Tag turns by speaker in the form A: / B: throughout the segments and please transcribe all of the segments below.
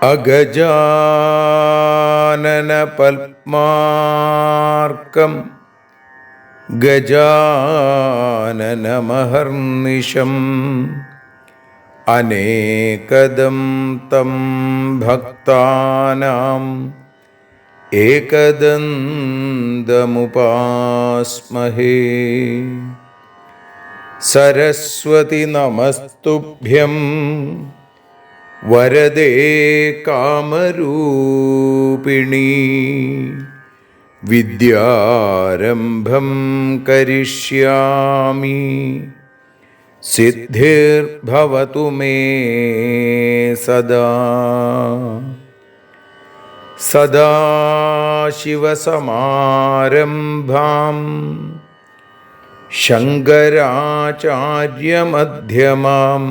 A: അഗജാനന പത്മാർക്കം ഗജാനനമഹർനിശം അനേകദം തം ഭക്താനാം ഏകദന്തമുപാസ്മഹേ. സരസ്വതി നമസ്തുഭ്യം വരദേ കാമരൂപിണീ. വിദ്യാരംഭം കരിഷ്യാമി സിദ്ധിർഭവതു മേ സദാ. സദാശിവസമാരംഭാം ശങ്കരാചാര്യമധ്യമാം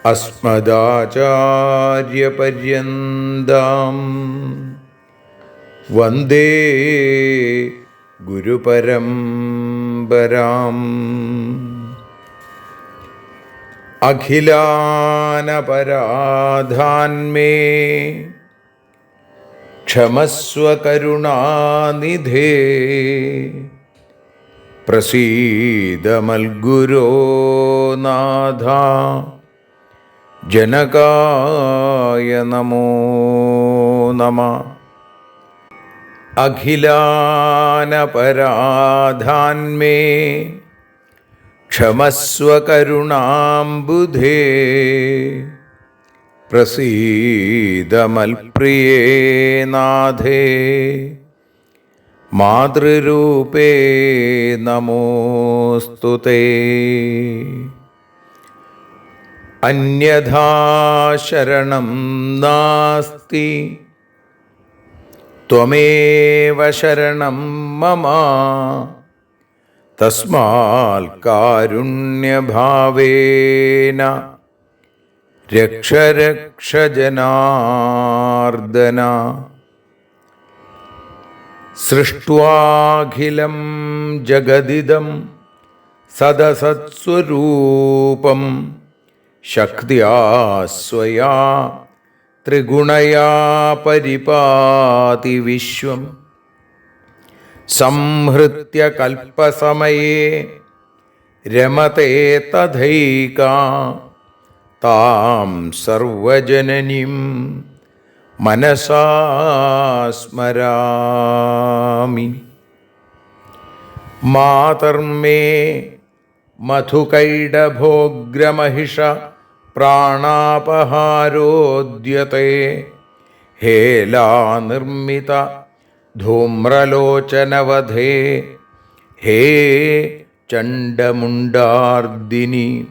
A: അസ്മദാചാര്യപര്യന്താം വന്ദേ ഗുരുപരമ്പരാം. അഖിലാനപരാധാന്മേ ക്ഷമസ്വ കരുണാനിധേ. പ്രസീദ മൽഗുരോ നാഥ ജനകായ നമോ നമഃ. അഖിലാനപരാധാന്മേ ക്ഷമസ്വ കരുണാംബുധേ. പ്രസീദ മൽപ്രിയേ നാഥേ മാതൃരൂപേ നമോസ്തുതേ. അന്യഥാ ശരണം നാസ്തി ത്വമേവ ശരണം മമ. തസ്മാൽ കാരുണ്യഭാവേന രക്ഷ രക്ഷ ജനാർദ്ദന. സൃഷ്ട്വാഖിലം ജഗദിദം സദസത്സ്വരൂപം ശക്തിയാ സ്വയാ ത്രിഗുണയാ പരിപാതി വിശ്വം. സംഹൃത്യ കൽപ്പസമയേ രമതേ തഥൈകാ. താം സർവജനനീം മനസാ സ്മരാമി. മാതർമേ മധുകൈടഭോഗ്രമഹിഷ പ്രാണാപഹാരോദ്യത്തെ. ഹേലാനിർമ്മിത ധൂമ്രലോചനവധേ. ഹേ ചണ്ഡമുണ്ഡാർദിനി.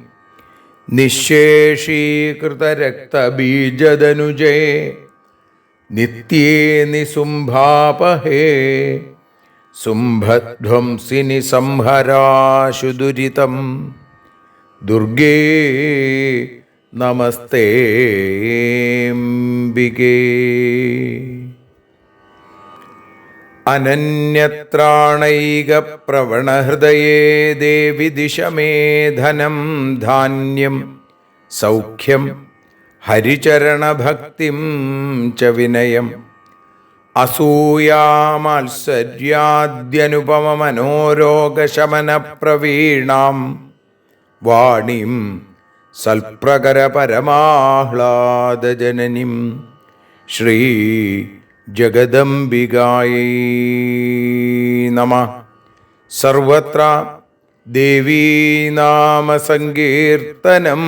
A: നിശേഷീകൃതരക്തബീജദനുജേ നിത്യേ നിസുംഭാപഹേ. സുംഭധ്വംസിനി സംഹരാശു ദുരിതം. ദുർഗേ നമസ്തേംബികേ. അനന്യത്രാണൈകപ്രവണഹൃദയേ ദേവി ദിശ മേ ധനം ധാന്യം സൗഖ്യം ഹരിചരണഭക്തിം ച വിനയം. അസൂയാമാത്സര്യാദ്യനുപമമനോരോഗശമനപ്രവീണാം വാണീം സൽപ്രകരപരമാഹ്ലാദജനനീം ശ്രീ ജഗദംബികായൈ നമഃ. സർവത്ര ദേവീനാമസങ്കീർത്തനം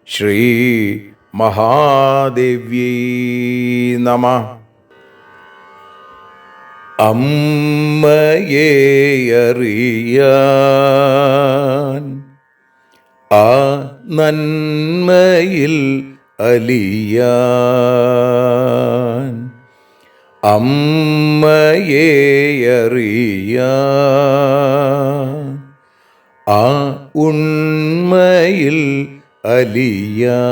A: ശ്രീ മഹാദേവ്യൈ നമഃ. അമ്മയെ അറിയാൻ ആ നന്മയിൽ അലിയാൻ, അമ്മയെ അറിയാൻ ആ ഉണ്മയിൽ അലിയാൻ,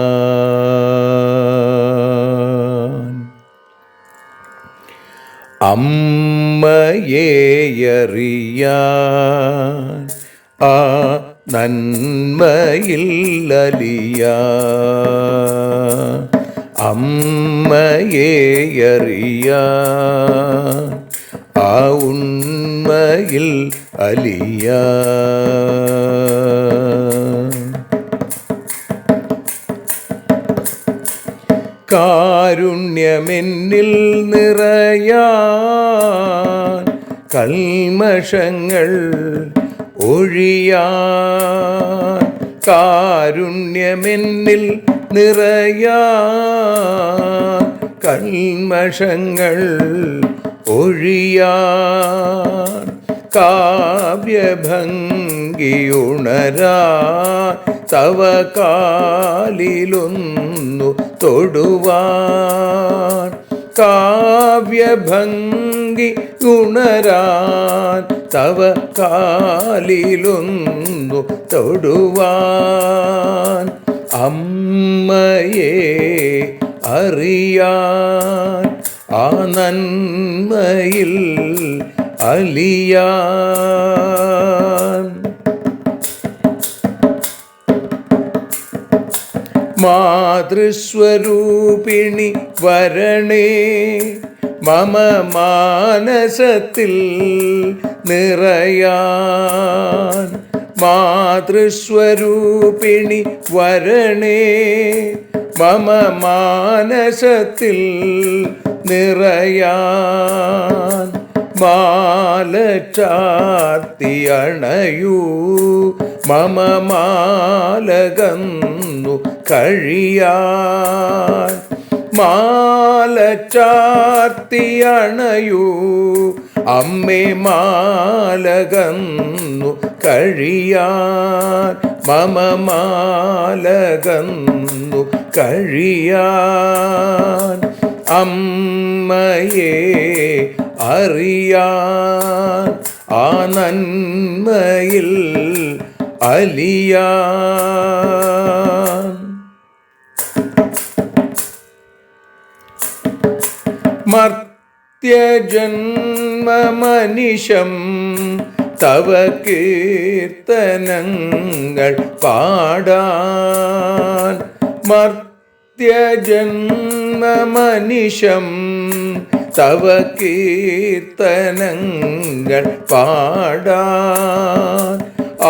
A: അമ്മയെ അറിയാൻ ആ നന്മയിൽ അലിയാൻ, അമ്മയെ അറിയാൻ ആ ഉണ്മയിൽ അലിയാൻ. കാരുണ്യമെന്നിൽ നിറയാൻ, കൽമഷങ്ങൾ ഒഴിയാൻ, കാരുണ്യമെന്നിൽ നിറയാൻ, കൽമഷങ്ങൾ ഒഴിയാൻ, കാവ്യഭംഗിയുണരാൻ തവ കാലിലൊന്നു തൊടുവാൻ, കാവ്യഭംഗി ഉണരാൻ തവ കാലിലൊന്നു തൊടുവാൻ, അമ്മയെ അറിയാൻ ആ നന്മയിൽ അലിയാൻ. മാതൃസ്വരൂപിണി വരണേ മമ മാനസത്തിൽ നിറയാൻ, മാതൃസ്വരൂപിണി വരണേ മമ മാനസത്തിൽ നിറയാൻ, മാല ചാർത്തി അണയൂ മമ മാലകന്നു കഴിയാൻ, മാല ചാർത്തി അണയൂ അമ്മേ മാലകന്നു കഴിയാൻ, മമ മാലകന്നു കഴിയാൻ, അമ്മയെ അറിയാൻ ആ നന്മയിൽ അലിയാൻ. മർത്യജന്മമനിശം തവ കീർത്തനങ്ങൾ പാടാൻ, മർത്യജന്മമനിശം തവ കീർത്തനങ്ങൾ പാടാൻ,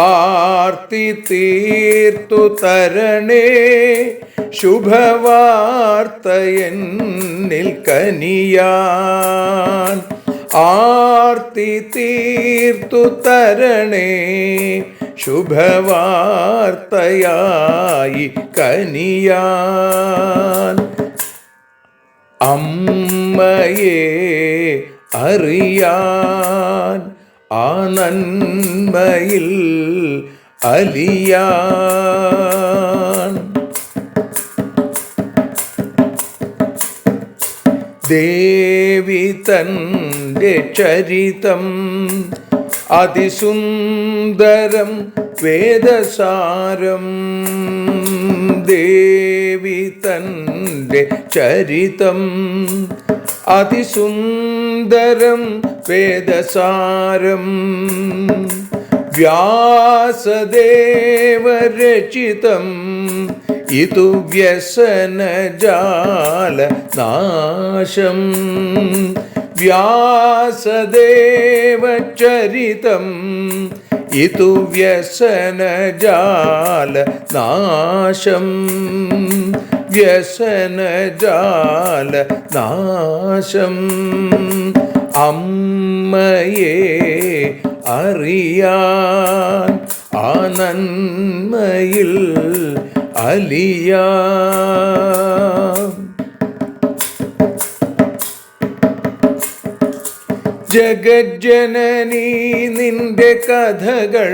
A: ആർത്തി തീർത്തു തരണേ ശുഭവാർത്തയെന്നിൽ കനിയാൻ, ആർത്തി തീർത്തു തരണേ ശുഭവാർത്തയായി കനിയാൻ, അമ്മയെ അറിയാൻ ആ നന്മയിൽ അലിയാൻ. ദേവി തൻ്റെ ചരിതം അതിസുന്ദരം വേദസാരം, ദേവി തൻ്റെ ചരിതം അതിസുന്ദരം വേദസാരം, വ്യാസദേവരചിതം ഇതു വ്യസനജാല നാശം, വ്യാസദേവചരിതം ഇതു വ്യസനജാല നാശം, വ്യസനജാല നാശം, അമ്മയെ അറിയാൻ ആ നന്മയിൽ അലിയാൻ. ജഗജ്ജനനീ നിന്റെ കഥകൾ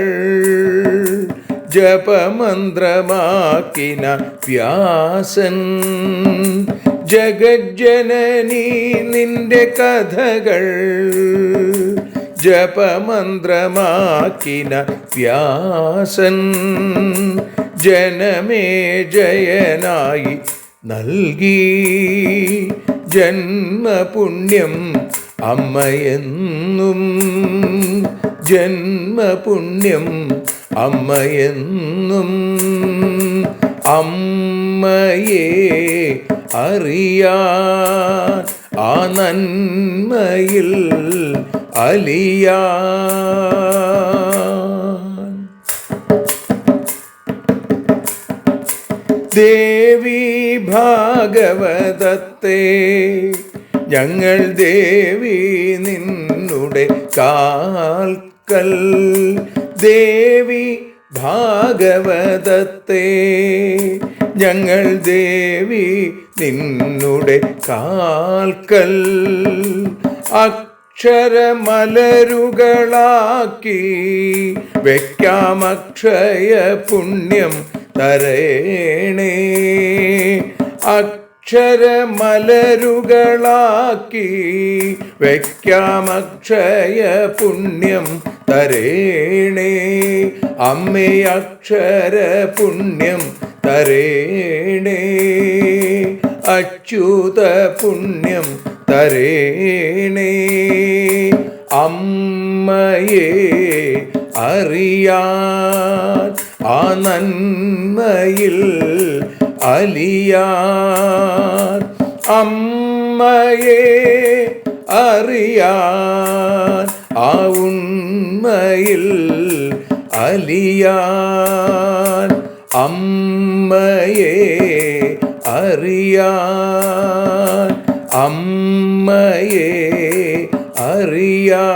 A: ജപമന്ത്രമാക്കിന വ്യാസൻ. ജഗജ്ജനനീ നിന്റെ കഥകൾ ജപമന്ത്രമാക്കിന വ്യാസൻ. ജനമേ ജയനായി നൽകി ജന്മപുണ്യം അമ്മയെന്നും. ജന്മപുണ്യം അമ്മയെന്നും. അമ്മയെ അറിയാൻ ആ നന്മയിൽ അലിയാൻ. ദേവി ഭാഗവതത്തെ ഞങ്ങൾ ദേവി നിന്നുടെ കാൽക്കൽ. ദേവി ഭാഗവതത്തെ ഞങ്ങൾ ദേവി നിന്നുടെ കാൽക്കൽ. അക്ഷരമലരുകളാക്കി വയ്ക്കാം അക്ഷയ പുണ്യം തരേണേ. അക്ഷരമലരുകളാക്കി വയ്ക്കാം അക്ഷയ പുണ്യം തരേണേ. അമ്മേ അക്ഷര പുണ്യം തരേണേ. അച്യുത പുണ്യം തരേണേ. അമ്മയെ അറിയാൻ ആ നന്മയിൽ അലിയാൻ. അമ്മയെ അറിയാൻ ആ ഉണ്മയിൽ അലിയാൻ. അമ്മയെ അറിയാൻ. അമ്മയെ അറിയാൻ.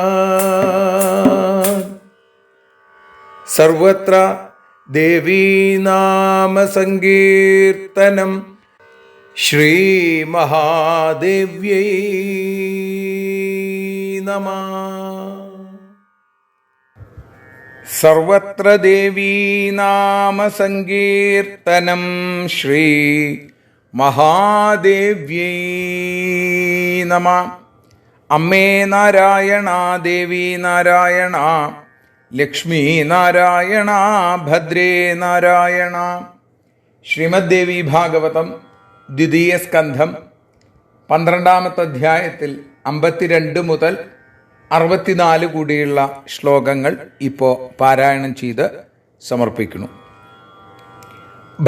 A: സർവത്ര ദേവീനാമസങ്കീർത്തനം. ശ്രീ മഹാദേവ്യൈ നമഃ. സർവത്ര ദേവീനാമസങ്കീർത്തനം. ശ്രീ മഹാദേവ്യൈ നമഃ. അമ്മേ നാരായണ, ദേവി നാരായണ, ലക്ഷ്മി നാരായണ, ഭദ്രേ നാരായണ. ശ്രീമദ് ദേവി ഭാഗവതം ദ്വിതീയ സ്കന്ധം 12-ാമത്തെ അധ്യായത്തിൽ 52 മുതൽ 64 കൂടിയുള്ള ശ്ലോകങ്ങൾ ഇപ്പോൾ പാരായണം ചെയ്ത് സമർപ്പിക്കുന്നു.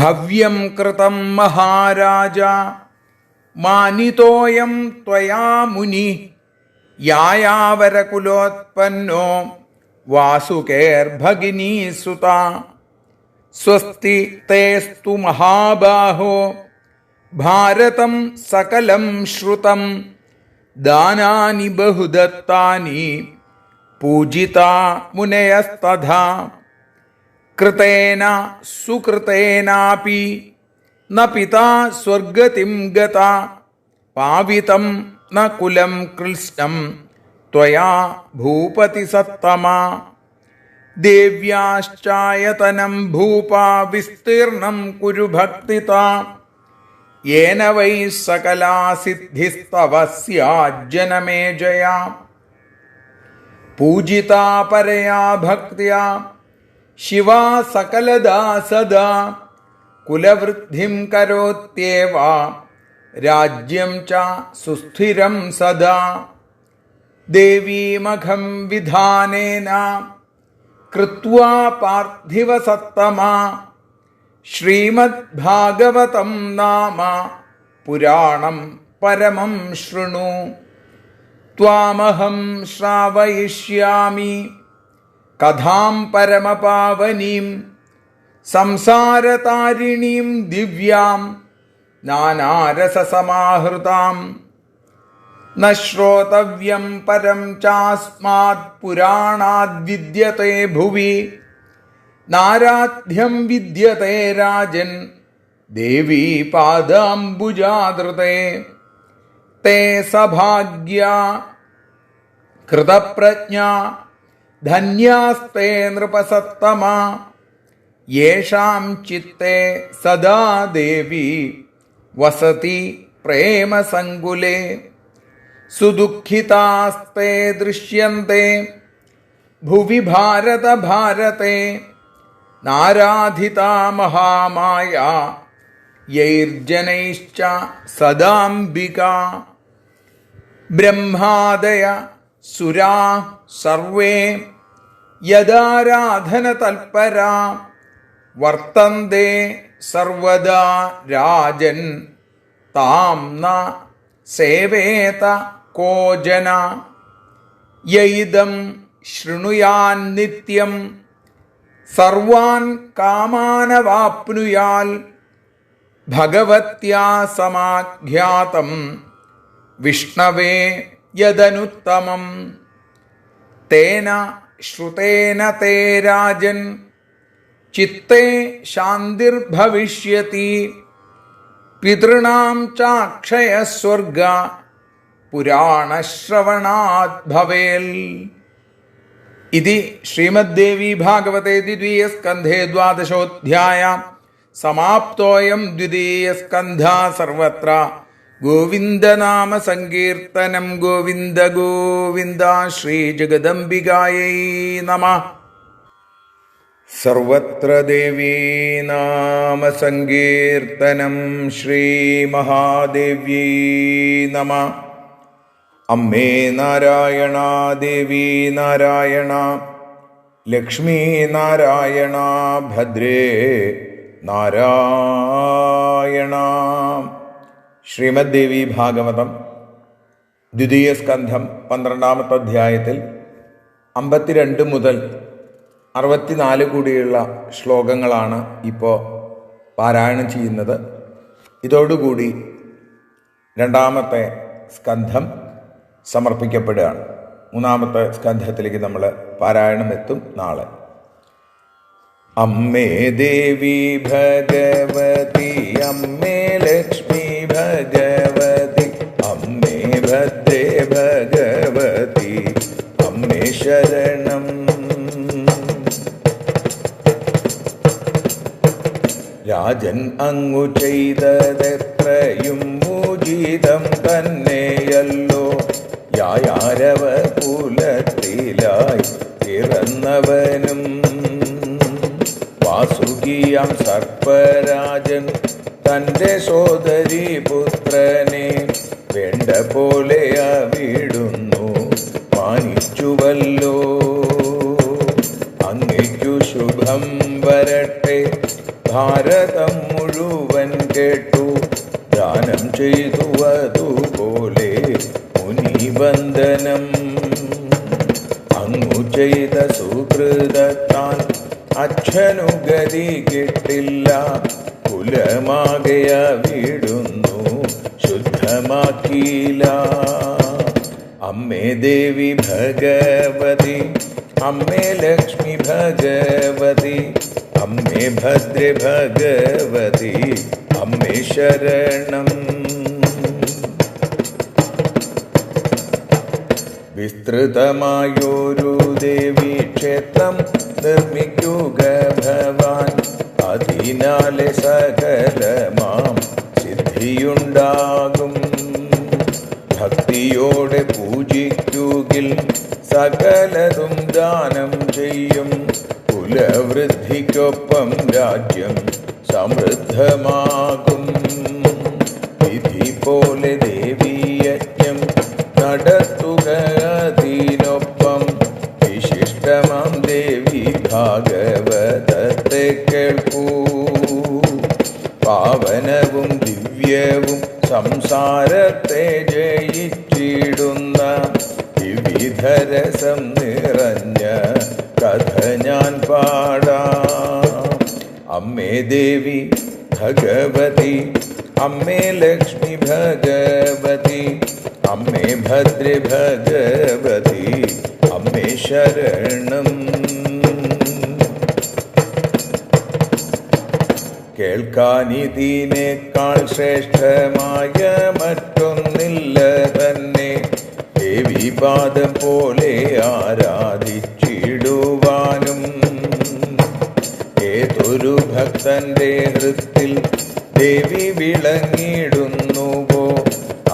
A: ഭവ്യം കൃതം മഹാരാജ മാനിതോയം ത്വയാ മുനി യായാവരകുലോത്പന്നോ വാസുകേർഭഗിനീ സുത. സ്വസ്തി തേസ്തു മഹാബാഹോ ഭാരതം സകലം ശ്രുതം. ദാനാനി ബഹുദത്താനി പൂജിതാ മുനയസ്തഥാ. കൃതേന സുകൃതേനാപി ന പിതാ സ്വർഗതിം ഗതാ. പാവിതം ന കുലം കൃഷ്ണം ത്വയാ ഭൂപതി സത്തമാ. ദേവ്യാശ്ചായതനം ഭൂപാ വിസ്തീർണം കുരു ഭക്തിതാ. യേന വൈ സകലാ സിദ്ധിസ്തവ സ്യാജ്ജനമേ ജയാ. പൂജിതാ പരയാ ഭക്ത്യാ ശിവാ സകലദാ സദാ. കുലവൃദ്ധിം കരോത്യേവ രാജ്യം ച സുസ്ഥിരം സദാ. ദേവീമഖം വിധാനേന കൃത്വാ പാർത്ഥിവ സത്തമാ. ശ്രീമദ്ഭാഗവതം നാമ പുരാണം പരമം ശൃണു. ത്വാമഹം ശ്രാവയിഷ്യാമി കഥാം പരമപാവനീം. സംസാരതാരിണീം ദിവ്യാം നാനാരസസമാഹൃതാം. ന ശ്രോതവ്യം പരം ചാസ്മാത് പുരാണാദ് വിദ്യത്തെ ഭുവി. നാരാധ്യം വിദ്യത്തെ രാജൻ ദേവീ പാദാംബുജാദൃതേ. തേ സഭാഗ്യ കൃതപ്രജ്ഞ ധന്യാസ്തേ നൃപസത്തമ യേഷാം ചിത്തേ സദാ ദേവി വസതി പ്രേമസങ്കുലേ സുദുഃഖിതാസ്തേ ദൃശ്യന്തെ ഭുവി ഭാരത ഭാരതേ നാരാധിതാ മഹാമായ യൈർജനൈശ്ച സദാംബിക ബ്രഹ്മാദയ സുരാ സർവേ യദാരാധനതൽപരാ വർത്തന്തെ സർവദാ രാജൻ താം ന സേവേത കോജന യൈദം ശൃണുയാൻ നിത്യം സർവാൻ കാമാനവാപ്നുയാൽ ഭഗവത്യാ സമാഖ്യാതം വിഷ്ണവേ യദനുത്തമം തേന ശ്രുതേന തേ രാജൻ ചിത്തേ ശാന്തിർഭവിഷ്യതി പിതॄണാം ചാക്ഷയസ്വർഗ പുരാണശ്രവണാത് ഭവേൽ. ഇതി ശ്രീമദ്ദേവീ ഭാഗവതേ ദ്വിതീയസ്കന്ധേ ദ്വാദശോऽധ്യായ സമാപ്തോയം ദ്വിതീയസ്കന്ധഃ. സർവത്ര ഗോവിന്ദനാമ സങ്കീർത്തനം. ഗോവിന്ദ ഗോവിന്ദ. ശ്രീജഗദംബികായൈ നമഃ. സർവത്ര ദേവീ നാമ സങ്കീർത്തനം. ശ്രീമഹാദേവ്യൈ നമഃ. അമ്മേ നാരായണ, ദേവി നാരായണ, ലക്ഷ്മീ നാരായണ, ഭദ്രേ നാരായണ. ശ്രീമദ്ദേവി ഭാഗവതം ദ്വിതീയ സ്കന്ധം 12-ാമത്തെ അധ്യായത്തിൽ 52 മുതൽ 64 കൂടിയുള്ള ശ്ലോകങ്ങളാണ് ഇപ്പോൾ പാരായണം ചെയ്യുന്നത്. ഇതോടുകൂടി 2-ാമത്തെ സ്കന്ധം സമർപ്പിക്കപ്പെടുകയാണ്. 3-ാമത്തെ സ്കന്ധത്തിലേക്ക് നമ്മൾ പാരായണം എത്തും നാളെ. അമ്മേ ദേവി ഭഗവതി, അമ്മേ ലക്ഷ്മി ഭഗവതി, അമ്മേ ഭദ്രേ ഭഗവതി, അമ്മേ ശരണം. രാജൻ അങ്ങു ചെയ്തതെത്രയും ഉചിതം തന്നെയല്ലോ. യായാരവ കുലത്തിലായി പിറന്നവനും വാസുകിയാം സർപ്പരാജൻ തൻ്റെ സോദരി പുത്രനെ വേണ്ട പോലെ അവിടുന്നു മാനിച്ചുവല്ലോ. അങ്ങയ്ക്കു ശുഭം വരട്ടെ, ഭാരതം മുഴുവൻ കേട്ടു ദാനം ചെയ്തു അതുപോലെ മുനിവന്ദനം. അങ്ങു ചെയ്ത സുഹൃതത്താൽ അച്ഛനുഗതി കിട്ടില്ല, കുലമാകെ അവിടുന്നു ശുദ്ധമാക്കിയില്ല. അമ്മേ ദേവി ഭഗവതി, അമ്മേ ലക്ഷ്മി ഭഗവതി, അമ്മേ ഭദ്രേ ഭഗവതി, അമ്മേ ശരണം. വിസ്തൃതമായൊരു ദേവീ ക്ഷേത്രം നിർമ്മിക്കുക ഭവാൻ, അതിനാലെ സകലമാം സിദ്ധിയുണ്ടാകും. ഭക്തിയോടെ പൂജിക്കുകിൽ സകലതും ദാനം ചെയ്യും. കുലവൃദ്ധിക്കൊപ്പം രാജ്യം സമൃദ്ധമാകും. വിധി പോലെ ദേവീയജ്ഞം നടത്തുക അതിനൊപ്പം. വിശിഷ്ടമാം ദേവി ഭാഗവതത്തെ കേൾക്കൂ. പാവനവും ദിവ്യവും സംസാരത്തെ ജയിച്ചിടുന്ന വിവിധരസം നിറഞ്ഞ കഥ ഞാൻ പാടാം. അമ്മേ ദേവി ഭഗവതി, അമ്മേ ലക്ഷ്മി ഭഗവതി, അമ്മേ ഭദ്രേ ഭഗവതി, അമ്മേ ശരണം. കേൾക്കാനിതിനേക്കാൾ ശ്രേഷ്ഠമായ മറ്റൊന്നില്ല തന്നെ. ദേവീപാദം പോലെ ആരാധിച്ചിടുവാനും ഏതൊരു ഭക്തന്റെ ഹൃത്തിൽ ദേവി വിളങ്ങിടുന്നുവോ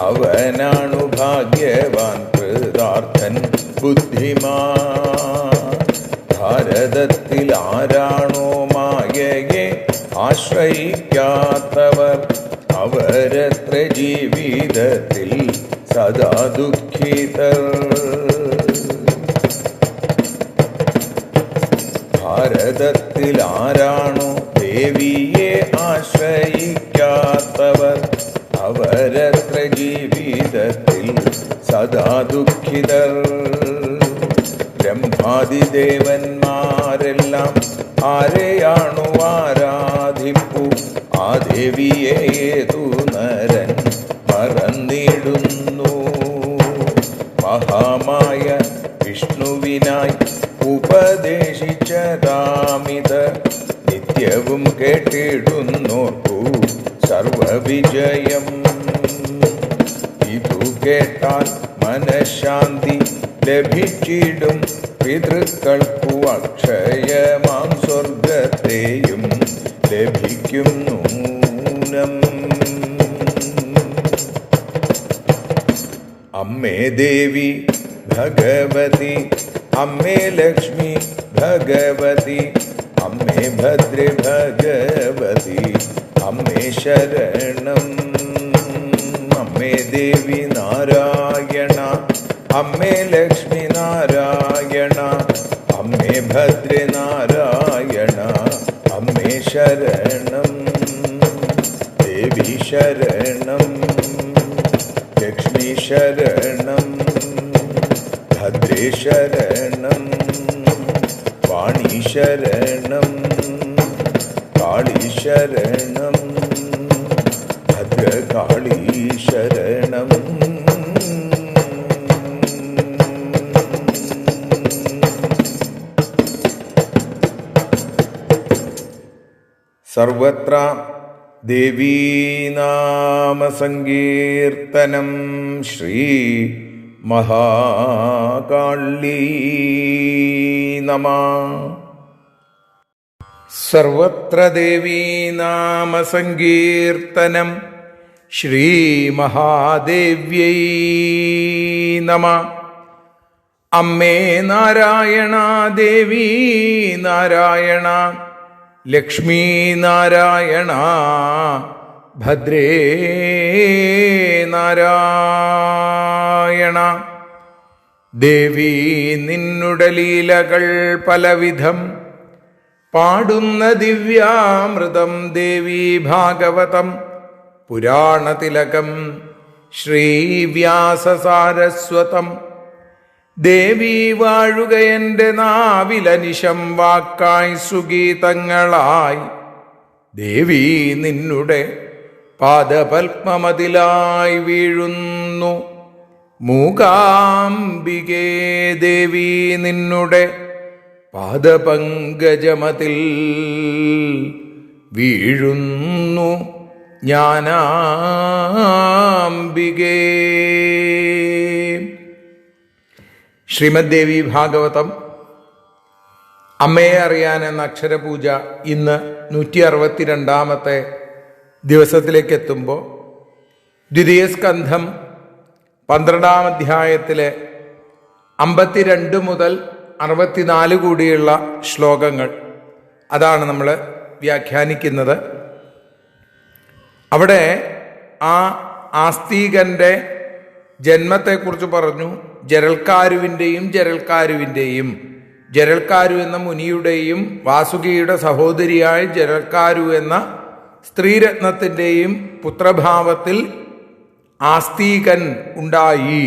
A: അവനാണു ഭാഗ്യവാൻ കൃതാർത്ഥൻ ബുദ്ധിമാൻ. ഭാരതത്തിൽ ആരാണോ മായയെ ആശ്രയിക്കാത്തവർ അവരത്ര ജീവിതത്തിൽ സദാ ദുഃഖിതർ. ഭാരതത്തിൽ ആരാണോ ദേവിയെ ആശ്രയിക്കാത്തവർ അവരത്ര ജീവിതത്തിൽ സദാ ദുഃഖിതർ. ബ്രഹ്മാദിദേവന്മാരെല്ലാം ആരെയാണു ആരാധിപ്പു ആ ദേവിയെ ഏതു നരൻ മറന്നിടുന്നു. മഹാമായ വിഷ്ണുവിനായി ഉപദേശിച്ചതാമിത് നിത്യവും കേട്ടിടുന്നോർക്കു സർവവിജയം. ഇതു കേട്ടാൽ മനഃശാന്തി ലഭിച്ചിടും പിതൃക്കൾക്കു അക്ഷയമാം സ്വർഗത്തെയും ലഭിക്കും നൂനം. അമ്മേ ദേവി ഭഗവതി അമ്മേ ലക്ഷ്മി ഭഗവതി അമ്മേ ഭദ്രേ ഭഗവതി അമ്മേ ശരണം. അമ്മേ ദേവി നാരായണ അമ്മേ ലക്ഷ്മി നാരായണ അമ്മേ ഭദ്രേ നാരായണ അമ്മേ ശരണം. ദേവി ശരണം ലക്ഷ്മി ശരണം ഭദ്രേ ശരണം വാണി ശരണം കാളി ശരണം ഭദ്രകാളി ശരണം. സർവത്ര ദേവീനാമസങ്കീർത്തനം ശ്രീ മഹാകാളീ നമഃ. സർവത്ര ദേവീനാമസങ്കീർത്തനം ശ്രീ മഹാദേവ്യൈ നമഃ. അമ്മേ നാരായണ ദേവി നാരായണ ലക്ഷ്മീ നാരായണ ഭദ്രേ നാരായണ. ദേവി നിന്നുടെ ലീലകൾ പലവിധം പാടുന്ന ദിവ്യാമൃതം ദേവി ഭാഗവതം പുരാണതിലകം ശ്രീവ്യാസസാരസ്വതം. ദേവി വാഴുക എൻ്റെ നാവിലനിശം വാക്കായി സുഗീതങ്ങളായി. ദേവി നിന്നുടെ പാദപത്മമതിലായി വീഴുന്നു. മൂകാംബികേ ദേവി നിന്നുടെ പാദപങ്കജമതിൽ വീഴുന്നു ജ്ഞാനാംബികേ. ശ്രീമദ് ദേവി ഭാഗവതം അമ്മയെ അറിയാൻ എന്ന അക്ഷരപൂജ ഇന്ന് 162 ദിവസത്തിലേക്ക് എത്തുമ്പോൾ ദ്വിതീയ സ്കന്ധം 12-ാം അധ്യായത്തിലെ 52 മുതൽ 64 കൂടിയുള്ള ശ്ലോകങ്ങൾ അതാണ് നമ്മൾ വ്യാഖ്യാനിക്കുന്നത്. അവിടെ ആ ആസ്തികൻ്റെ ജന്മത്തെക്കുറിച്ച് പറഞ്ഞു. ജരൽക്കാരുവിൻ്റെയും ജരൽക്കാരു എന്ന മുനിയുടെയും വാസുകിയുടെ സഹോദരിയായ ജരൽക്കാരു എന്ന സ്ത്രീരത്നത്തിൻ്റെയും പുത്രഭാവത്തിൽ ആസ്തികൻ ഉണ്ടായി.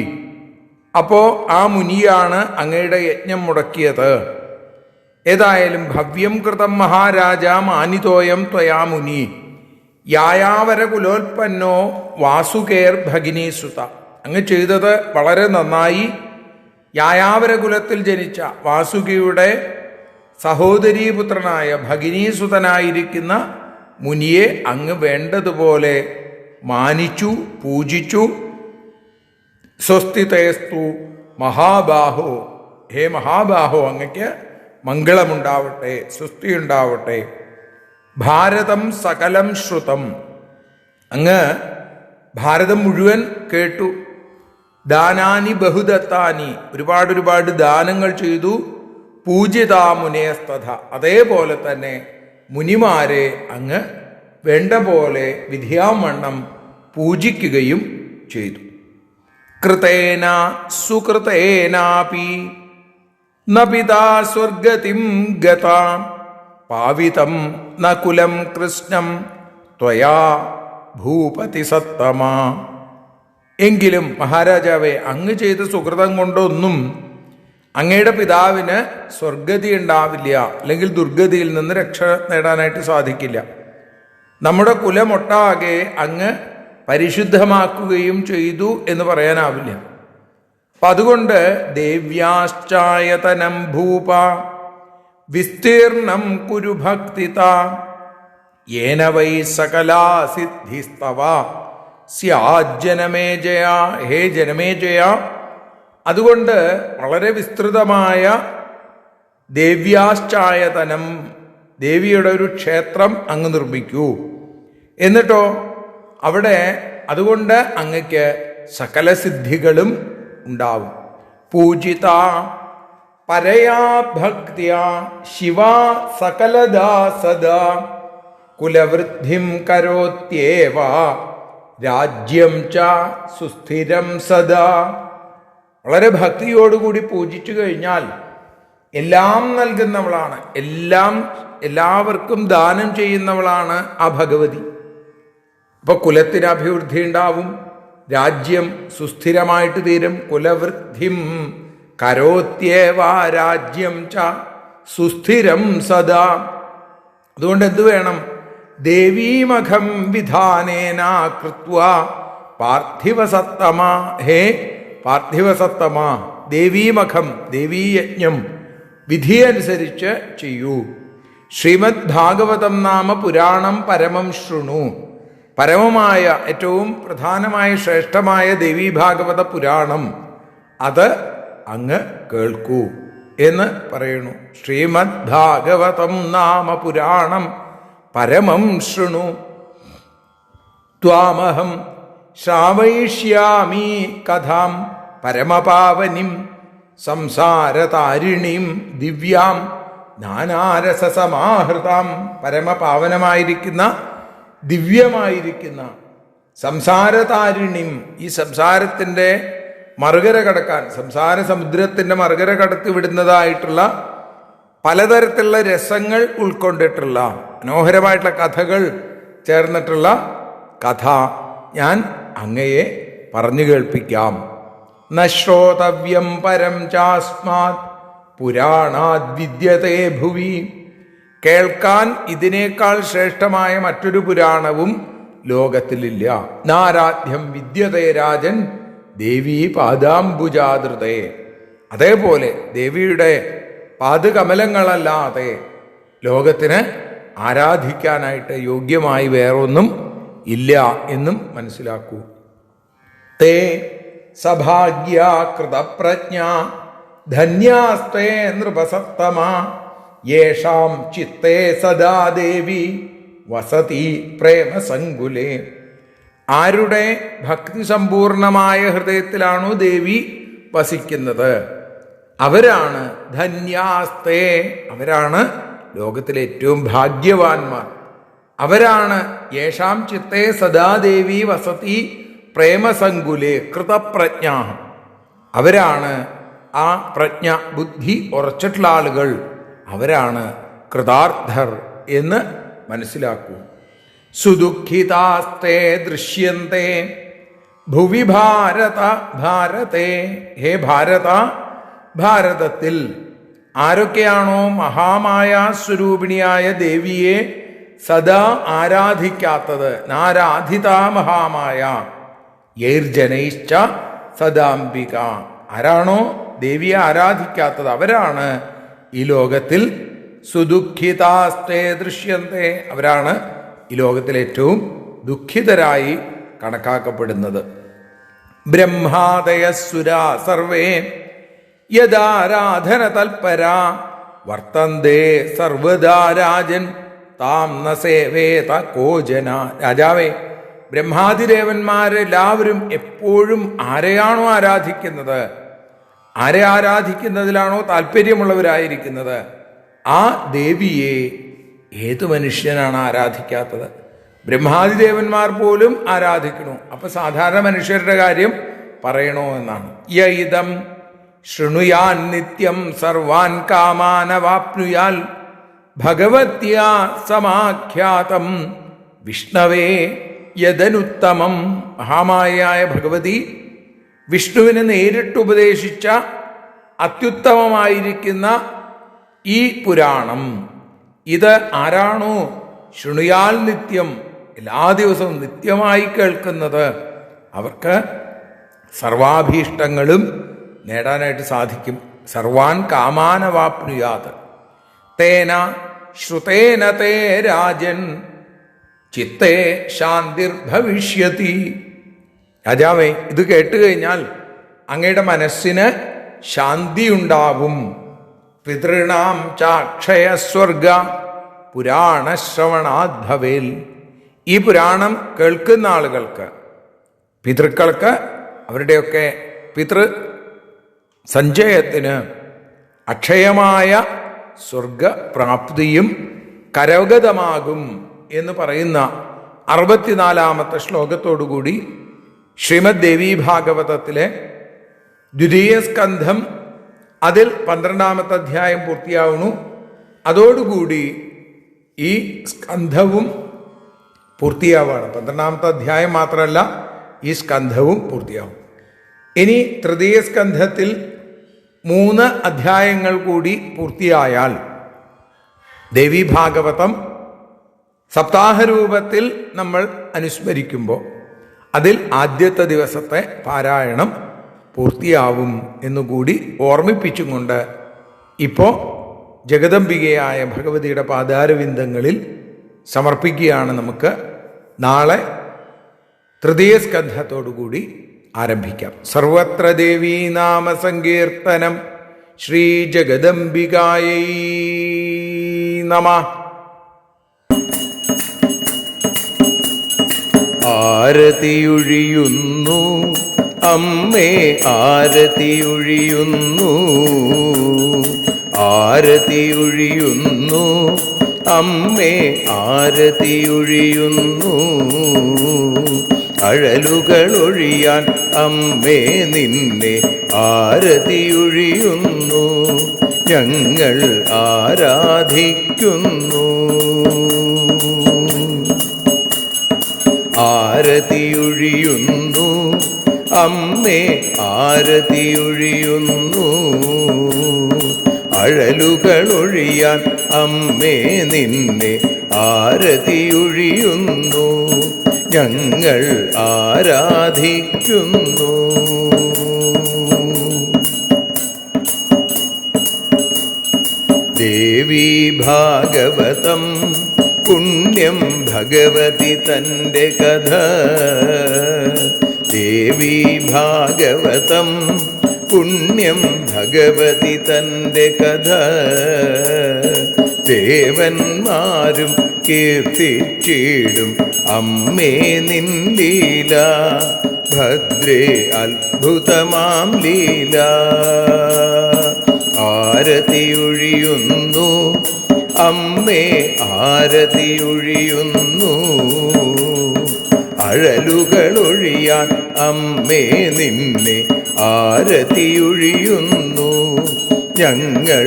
A: അപ്പോൾ ആ മുനിയാണ് അങ്ങയുടെ യജ്ഞം മുടക്കിയത്. ഏതായാലും ഭവ്യം കൃതം മഹാരാജ മാനിതോയം ത്വയാ മുനി യായാവര കുലോൽപ്പന്നോ വാസുകേർ ഭഗിനീസുത. അങ്ങ് ചെയ്തത് വളരെ നന്നായി. യായാവര കുലത്തിൽ ജനിച്ച വാസുകിയുടെ സഹോദരീപുത്രനായ ഭഗിനീസുതനായിരിക്കുന്ന മുനിയെ അങ്ങ് വേണ്ടതുപോലെ മാനിച്ചു, പൂജിച്ചു. സ്വസ്തിതേസ്തു മഹാബാഹോ, ഹേ മഹാബാഹോ, അങ്ങയ്ക്ക് മംഗളമുണ്ടാവട്ടെ, സ്വസ്തി ഉണ്ടാവട്ടെ. ഭാരതം സകലം ശ്രുതം, അങ്ങ് ഭാരതം മുഴുവൻ കേട്ടു. ദാനാനി ബഹുദത്താനി, ഒരുപാട് ദാനങ്ങൾ ചെയ്തു. പൂജിതാമുനേസ്തഥ, അതേപോലെ തന്നെ മുനിമാരെ അങ്ങ് വേണ്ട പോലെ വിധിയാവണ്ണം പൂജിക്കുകയും ചെയ്തു. കൃതേന സുകൃതേനാപി ന പിതാ സ്വർഗതിം ഗതാ പാവിതം ന കുലം കൃഷ്ണം ത്വയാ ഭൂപതി സത്തമാ. എങ്കിലും മഹാരാജാവേ, അങ്ങ് ചെയ്ത സുകൃതം കൊണ്ടൊന്നും അങ്ങയുടെ പിതാവിന് സ്വർഗതി ഉണ്ടാവില്ല, അല്ലെങ്കിൽ ദുർഗതിയിൽ നിന്ന് രക്ഷ നേടാനായിട്ട് സാധിക്കില്ല. നമ്മുടെ കുലമൊട്ടാകെ അങ്ങ് പരിശുദ്ധമാക്കുകയും ചെയ്തു എന്ന് പറയാനാവില്ല. അപ്പം അതുകൊണ്ട് ദേവ്യാശ്ചായതനം ഭൂപ വിസ്തീർണം കുരു ഭക്തിത യേന വൈ സകലാ സിദ്ധിസ്തവ സ്യാജ്ജനമേജയ. ഹേ ജനമേജയ, അതുകൊണ്ട് വളരെ വിസ്തൃതമായ ദേവ്യാശ്ചായതനം, ദേവിയുടെ ഒരു ക്ഷേത്രം അങ്ങ് നിർമ്മിക്കൂ. എന്നിട്ടോ അവിടെ അതുകൊണ്ട് അങ്ങക്ക് സകല സിദ്ധികളും ഉണ്ടാവും. പൂജിത പരയാ ഭക്തിയ ശിവ സകലദാ സദാ കുലവൃദ്ധിം കരോത്യേവ രാജ്യം ച സുസ്ഥിരം സദാ. വളരെ ഭക്തിയോടുകൂടി പൂജിച്ചു കഴിഞ്ഞാൽ എല്ലാം നൽകുന്നവളാണ്, എല്ലാവർക്കും ദാനം ചെയ്യുന്നവളാണ് ആ ഭഗവതി. അപ്പോൾ കുലത്തിന് അഭിവൃദ്ധി ഉണ്ടാവും, രാജ്യം സുസ്ഥിരമായിട്ട് തീരും. കുലവൃദ്ധിം കരോത്യേവ രാജ്യം ച സുസ്ഥിരം സദാ. അതുകൊണ്ട് എന്തു വേണം? ദേവീമഖം വിധാനേന കൃത്വ പാർത്ഥിവസത്തമ. ഹേ പാർത്ഥിവസത്തമ, ദേവീമഖം, ദേവീയജ്ഞം വിധിയനുസരിച്ച് ചെയ്യൂ. ശ്രീമദ് ഭാഗവതം നാമ പുരാണം പരമം ശൃണു. പരമമായ ഏറ്റവും പ്രധാനമായ ശ്രേഷ്ഠമായ ദേവീ ഭാഗവത പുരാണം അത് അങ്ങ് കേൾക്കൂ എന്ന് പറയുന്നു. ശ്രീമദ് ഭാഗവതം നാമ പുരാണം പരമം ശൃണു ത്വാമഹം ശ്രാവയിഷ്യാമി കഥാം പരമപാവനിം സംസാരതാരിണീം ദിവ്യാം നാനാരസസമാഹൃതാം. പരമപാവനമായിരിക്കുന്ന ദിവ്യമായിരിക്കുന്ന സംസാരതാരിണിം, ഈ സംസാരത്തിൻ്റെ മറുകര കടക്കാൻ, സംസാര സമുദ്രത്തിൻ്റെ മറുകര കടത്തി വിടുന്നതായിട്ടുള്ള പലതരത്തിലുള്ള രസങ്ങൾ ഉൾക്കൊണ്ടിട്ടുള്ള മനോഹരമായിട്ടുള്ള കഥകൾ ചേർന്നിട്ടുള്ള കഥ ഞാൻ അങ്ങയെ പറഞ്ഞു കേൾപ്പിക്കാം. ന ശ്രോതവ്യം പരം ചാസ്മാത് പുരാണാദ് വിദ്യതേ ഭുവി. കേൾക്കാൻ ഇതിനേക്കാൾ ശ്രേഷ്ഠമായ മറ്റൊരു പുരാണവും ലോകത്തിലില്ല. നാരാധ്യം വിദ്യതേ രാജൻ ദേവീ പാദാംബുജാദൃതേ. അതേപോലെ ദേവിയുടെ പാദകമലങ്ങളല്ലാതെ ലോകത്തിന് ആരാധിക്കാനായിട്ട് യോഗ്യമായി വേറൊന്നും ഇല്ല എന്നും മനസ്സിലാക്കൂ. തേ സഭാഗ്യാ കൃതപ്രജ്ഞ ധന്യാസ്തേ നൃപസത്തമ യേഷാം ചിത്തേ സദാ ദേവി വസതി പ്രേമസങ്കുലേ. ആരുടെ ഭക്തി സമ്പൂർണമായ ഹൃദയത്തിലാണോ ദേവി വസിക്കുന്നത് അവരാണ് ധന്യാസ്തേ, അവരാണ് ലോകത്തിലെ ഏറ്റവും ഭാഗ്യവാന്മാർ. അവരാണ് യേഷാം ചിത്തേ സദാ ദേവി വസതി പ്രേമസങ്കുലേ കൃതപ്രജ്ഞ. അവരാണ് ആ പ്രജ്ഞ, ബുദ്ധി ഉറച്ചിട്ടുള്ള ആളുകൾ, അവരാണ് കൃതാർത്ഥർ എന്ന് മനസ്സിലാക്കൂ. സുദുഃഖിതാസ്തേ ദൃശ്യന്തേ ഭുവി ഭാരത ഭാരതേ. ഹേ ഭാരത, ഭാരതത്തിൽ ആരൊക്കെയാണോ മഹാമായ സ്വരൂപിണിയായ ദേവിയെ സദാ ആരാധിക്കാത്തത്, നാരാധിത മഹാമായ യൈർജനൈശ്ച സദാംബിക, ആരാണോ ദേവിയെ ആരാധിക്കാത്തത് അവരാണ് ഈ ലോകത്തിൽ സുദുഃഖിതാസ്തേ ദൃശ്യന്തേ, അവരാണ് ഈ ലോകത്തിൽ ഏറ്റവും ദുഃഖിതരായി കണക്കാക്കപ്പെടുന്നത്. ബ്രഹ്മാദയസുരാ സർവേ യദാരാധന തൽപരാ വർത്തന്തേ സർവദാ രാജൻ താം ന സേവേത കോജന. രാജാവേ, ബ്രഹ്മാതിദേവന്മാരെല്ലാവരും എപ്പോഴും ആരെയാണോ ആരാധിക്കുന്നത്, ആരെ ആരാധിക്കുന്നതിലാണോ താല്പര്യമുള്ളവരായിരിക്കുന്നത്, ആ ദേവിയെ ഏതു മനുഷ്യനാണ് ആരാധിക്കാത്തത്? ബ്രഹ്മാതിദേവന്മാർ പോലും ആരാധിക്കണു. അപ്പൊ സാധാരണ മനുഷ്യരുടെ കാര്യം പറയണോ എന്നാണ്. യൈദം ശൃണുയാൻ നിത്യം സർവാൻ കാമാനവാപ്നുയാൽ ഭഗവത്യാ സമാഖ്യാതം വിഷ്ണവേ യദനുത്തമം. മഹാമായയായ ഭഗവതി വിഷ്ണുവിനെ നേരിട്ട് ഉപദേശിച്ച അത്യുത്തമമായിരിക്കുന്ന ഈ പുരാണം, ഇത് ആരാണോ ശൃണുയാൽ നിത്യം, എല്ലാ ദിവസവും നിത്യമായി കേൾക്കുന്നത്, അവർക്ക് സർവാഭീഷ്ടങ്ങളും നേടാനായിട്ട് സാധിക്കും. സർവാൻ കാമാനവാപ്നുയാത് തേന ശ്രുതേന തേ രാജൻ ചിത്തേ ശാന്തിർഭവിഷ്യതി. രാജാവേ, ഇത് കേട്ടുകഴിഞ്ഞാൽ അങ്ങയുടെ മനസ്സിന് ശാന്തിയുണ്ടാവും. പിതൃണാം ചാക്ഷയസ്വർഗ പുരാണശ്രവണാത് ഭവേൽ. ഈ പുരാണം കേൾക്കുന്ന ആളുകൾക്ക്, പിതൃക്കൾക്ക് അവരുടെയൊക്കെ പിതൃ സഞ്ചയത്തിന് അക്ഷയമായ സ്വർഗപ്രാപ്തിയും കരഗതമാകും എന്ന് പറയുന്ന 64-ാമത്തെ ശ്ലോകത്തോടുകൂടി ശ്രീമദ് ദേവീ ഭാഗവതത്തിലെ ദ്വിതീയ സ്കന്ധം, അതിൽ 12-ാമത്തെ അധ്യായം പൂർത്തിയാവുന്നു. അതോടുകൂടി ഈ സ്കന്ധവും പൂർത്തിയാവുകയാണ്. 12-ാമത്തെ അധ്യായം മാത്രമല്ല, ഈ സ്കന്ധവും പൂർത്തിയാവും. ഇനി തൃതീയ സ്കന്ധത്തിൽ 3 അധ്യായങ്ങൾ കൂടി പൂർത്തിയായാൽ ദേവീ ഭാഗവതം സപ്താഹരൂപത്തിൽ നമ്മൾ അനുസ്മരിക്കുമ്പോൾ അതിൽ ആദ്യത്തെ ദിവസത്തെ പാരായണം പൂർത്തിയാവും എന്നുകൂടി ഓർമ്മിപ്പിച്ചും കൊണ്ട് ഇപ്പോൾ ജഗദംബികയായ ഭഗവതിയുടെ പാദാരവിന്ദങ്ങളിൽ സമർപ്പിക്കുകയാണ്. നമുക്ക് നാളെ തൃതീയ സ്കന്ധത്തോടുകൂടി ആരംഭിക്കാം. സർവത്ര ദേവീ നാമ സങ്കീർത്തനം. ശ്രീ ജഗദംബികായൈ നമഃ. ആരതിയൊഴിയുന്നു അമ്മേ, ആരതിയൊഴിയുന്നു, ആരതിയൊഴിയുന്നു അമ്മേ, ആരതിയൊഴിയുന്നു. അഴലുകളൊഴിയാൻ അമ്മേ നിന്നെ ആരതിയൊഴിയുന്നു, ഞങ്ങൾ ആരാധിക്കുന്നു. ആരതിയൊഴിയുന്നു അമ്മേ, ആരതിയൊഴിയുന്നു. അഴലുകളൊഴിയാൻ അമ്മേ നിന്നെ ആരതിയൊഴിയുന്നു, ഞങ്ങൾ ആരാധിക്കുന്നു. ദേവീ ഭാഗവതം പുണ്യം ഭഗവതി തൻ്റെ കഥ. ദേവീ ഭാഗവതം പുണ്യം ഭഗവതി തൻ്റെ കഥ. ദേവന്മാരും കീർത്തിച്ചിടും അമ്മേ നിൻ ലീല, ഭദ്രേ അത്ഭുതമാം ലീല. ആരതിയൊഴിയുന്നു അമ്മേ, ആരതിയൊഴിയുന്നു. അഴലുകളൊഴിയാൻ അമ്മേ നിന്നെ ആരതിയൊഴിയുന്നു, ഞങ്ങൾ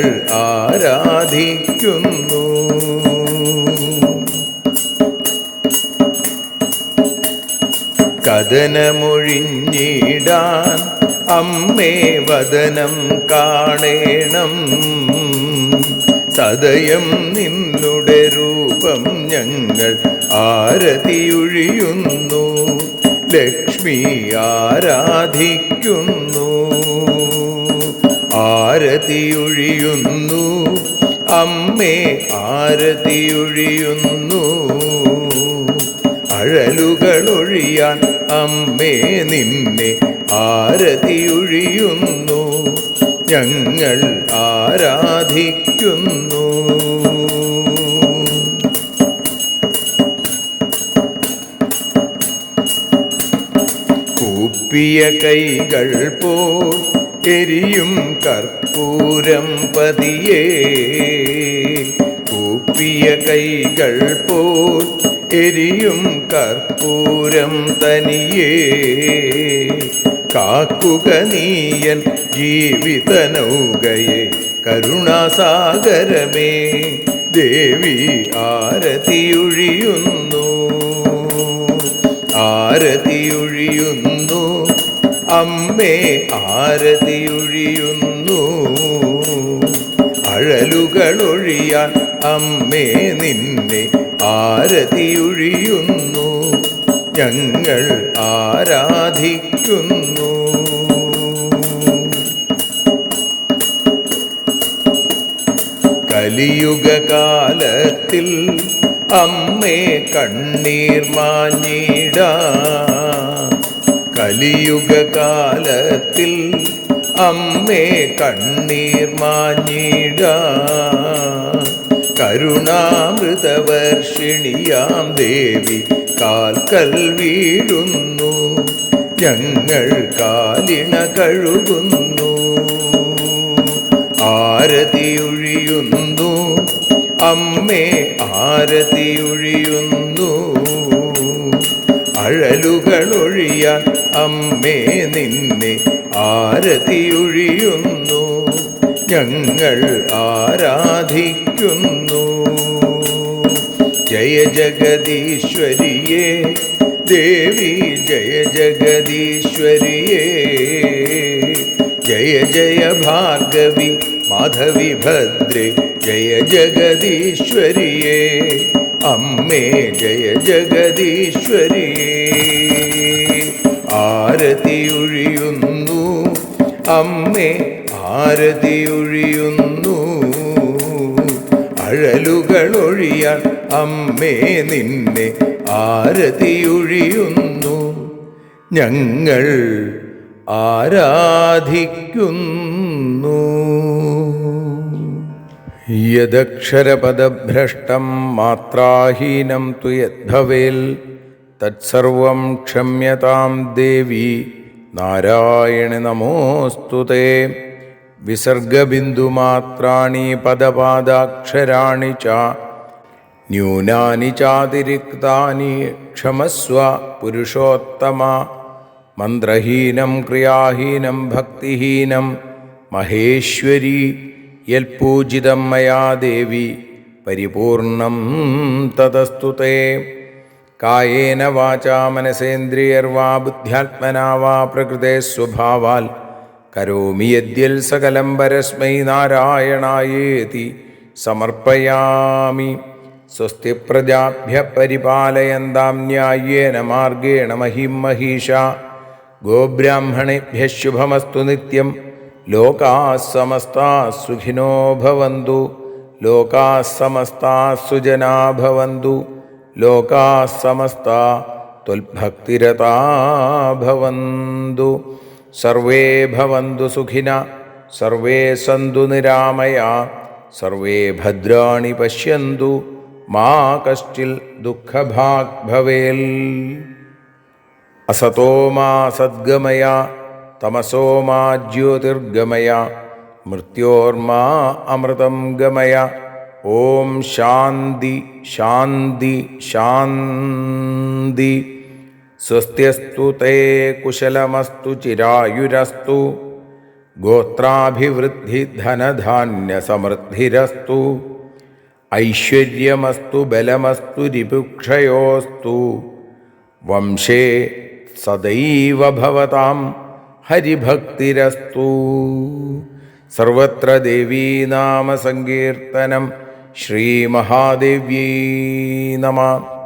A: ആരാധിക്കുന്നു. കഥനമൊഴിഞ്ഞിടാൻ അമ്മേ വദനം കാണേണം. സദയം നിന്നുടെ രൂപം ഞങ്ങൾ ആരതിയൊഴിയുന്നു, ലക്ഷ്മി ആരാധിക്കുന്നു. ആരതിയൊഴിയുന്നു അമ്മേ, ആരതിയൊഴിയുന്നു. അഴലുകളൊഴിയാൻ അമ്മേ നിന്നെ ആരതിയൊഴിയുന്നു, ഞങ്ങൾ ആരാധിക്കുന്നു. കൂപ്പിയ കൈകൾ പോൽ എരിയും കർപ്പൂരം പതിയേ, കൂപ്പിയ കൈകൾ പോൽ എരിയും കർപ്പൂരം തനിയേ, കാക്കുക നീയൻ ജീവിത നൗകയെ കരുണാസാഗരമേ, ദേവി ആരതിയൊഴിയുന്നു, ആരതിയൊഴിയുന്നു, അമ്മേ ആരതിയൊഴിയുന്നു. അഴലുകളൊഴിയാൻ അമ്മേ നിന്നെ ആരതിയൊഴിയുന്നു, ഞങ്ങൾ ആരാധിക്കുന്നു. കലിയുഗകാലത്തിൽ അമ്മേ കണ്ണീർ മാഞ്ഞിടാൻ, കലിയുഗകാലത്തിൽ അമ്മേ കണ്ണീർ മാഞ്ഞിടാൻ, കരുണാമൃതവർഷിണിയാം ദേവി കാൽക്കൽ വീഴുന്നു, ഞങ്ങൾ കാലിണ കഴുകുന്നു. ആരതിയൊഴിയുന്നു അമ്മേ ആരതിയൊഴിയുന്നു, അഴലുകളൊഴിയാൻ അമ്മേ നിന്നെ ആരതിയൊഴിയുന്നു, ഞങ്ങൾ ആരാധിക്കുന്നു. ജയ ജഗദീശ്വരിയേ ദേവി, ജയ ജഗദീശ്വരിയേ, ജയ ജയ ഭാർഗവി മാധവി ഭദ്രേ, ജയ ജഗദീശ്വരിയേ അമ്മേ, ജയ ജഗദീശ്വരിയേ. ആരതിയൊഴിയുന്നു അമ്മേ ആരതിയൊഴിയുന്നു, അഴലുകളൊഴിയാൻ അമ്മേ നിന്നെ ആരതിയൊഴിയുന്നു, ഞങ്ങൾ ആരാധിക്കുന്നു. യദക്ഷരപദഭ്രഷ്ടം മാത്രാഹീനം തു യദ്ഭവേൽ തത്സർവം ക്ഷമ്യതാം ദേവി നാരായണി നമോസ്തുതേ. വിസർഗബിന്ദുമാത്രാണി പദപാദാക്ഷരാണി ച ന്യൂനാനി ചാതിരിക്താനി ക്ഷമസ്വ പുരുഷോത്തമ. മന്ത്രഹീനം ക്രിയാഹീനം ഭക്തിഹീനം മഹേശ്വരി യൽപൂജിതം മയാ ദേവി പരിപൂർണം തതസ്തുതേ. കായേന വാചാ മനസേന്ദ്രിയർവാ ബുദ്ധ്യാത്മനാ വാ പ്രകൃതേ സ്വഭാവാൽ കരോമി യദ്യൽ സകലം പരസ്മൈ നാരായണായേതി സമർപ്പയാമി. സ്വസ്തി പ്രജാഭ്യഃ പരിപാലയന്താം ന്യായേന മാർഗേണ മഹിം മഹീഷാ. ഗോബ്രാഹ്മണേഭ്യഃ ശുഭമസ്തു നിത്യം. ലോകാഃ സമസ്താഃ സുഖിനോ ഭവന്തു. ലോകാഃ സമസ്താഃ സുജനാ ഭവന്തു. ലോകാഃ സമസ്താഃ ത്വൽഭക്തിരതാ ഭവന്തു. സർവേ ഭവന്തു സുഖിനഃ. സർവേ സന്തു നിരാമയാ. സർവേ ഭദ്രാണി പശ്യന്തു. മാ കശ്ചിൽ ദുഃഖഭാഗ് ഭവേൽ. അസതോ മാ സദ്ഗമയ. തമസോ മാ ജ്യോതിർഗമയ. മൃത്യോർമാ അമൃതം ഗമയ. ഓം ശാന്തി ശാന്തി ശാന്തി. സ്വസ്ത്യസ്തു തേ കുശലമസ്തു ചിരായുരസ്തു. ഗോത്രാഭിവൃദ്ധി ധനധാന്യ സമൃദ്ധിരസ്തു. ഐശ്വര്യമസ്തു ബലമസ്തു രിപുക്ഷയോസ്തു. വംശേ സദൈവ ഭവതാം ഹരിഭക്തിരസ്തു. സർവത്ര ദേവീനാമസങ്കീർത്തനം. ശ്രീമഹാദേവ്യൈ നമഃ.